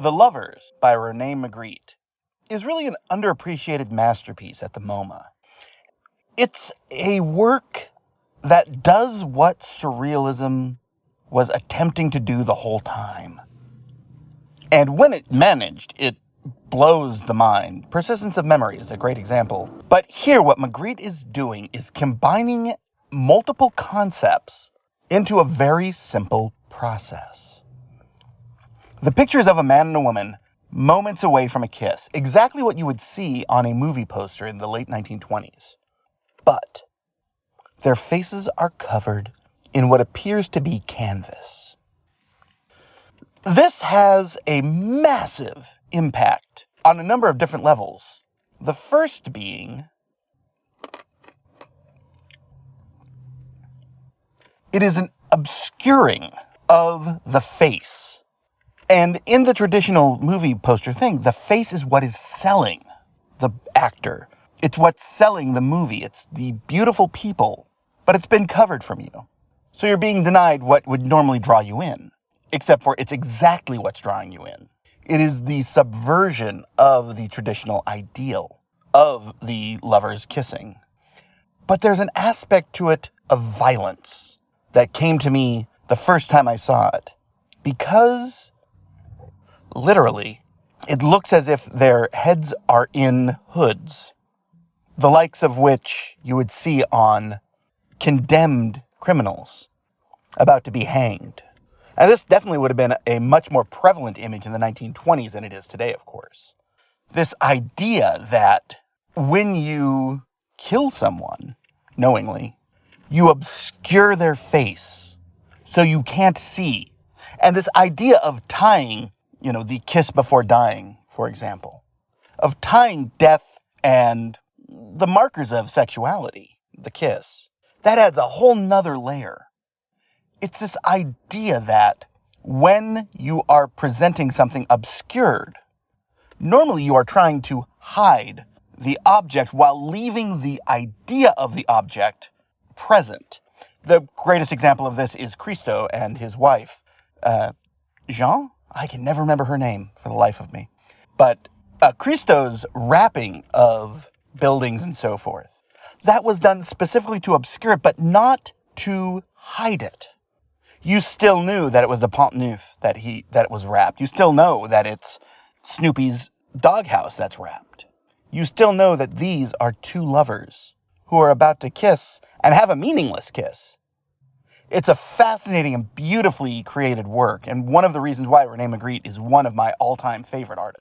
The Lovers by Rene Magritte is really an underappreciated masterpiece at the MoMA. It's a work that does what surrealism was attempting to do the whole time. And when it managed, it blows the mind. Persistence of Memory is a great example. But here, what Magritte is doing is combining multiple concepts into a very simple process. The pictures of a man and a woman moments away from a kiss, exactly what you would see on a movie poster in the late 1920s. But their faces are covered in what appears to be canvas. This has a massive impact on a number of different levels. The first being, it is an obscuring of the face. And in the traditional movie poster thing, the face is what is selling the actor. It's what's selling the movie. It's the beautiful people, but it's been covered from you. So you're being denied what would normally draw you in, except for it's exactly what's drawing you in. It is the subversion of the traditional ideal of the lovers kissing. But there's an aspect to it of violence that came to me the first time I saw it. Because, literally, it looks as if their heads are in hoods, the likes of which you would see on condemned criminals about to be hanged. And this definitely would have been a much more prevalent image in the 1920s than it is today, of course. This idea that when you kill someone knowingly, you obscure their face so you can't see. And this idea of tying, the kiss before dying, for example, of tying death and the markers of sexuality, the kiss, that adds a whole nother layer. It's this idea that when you are presenting something obscured, normally you are trying to hide the object while leaving the idea of the object present. The greatest example of this is Christo and his wife, Jean? I can never remember her name for the life of me. But Christo's wrapping of buildings and so forth, that was done specifically to obscure it, but not to hide it. You still knew that it was the Pont Neuf that it was wrapped. You still know that it's Snoopy's doghouse that's wrapped. You still know that these are two lovers who are about to kiss and have a meaningless kiss. It's a fascinating and beautifully created work, and one of the reasons why Rene Magritte is one of my all-time favorite artists.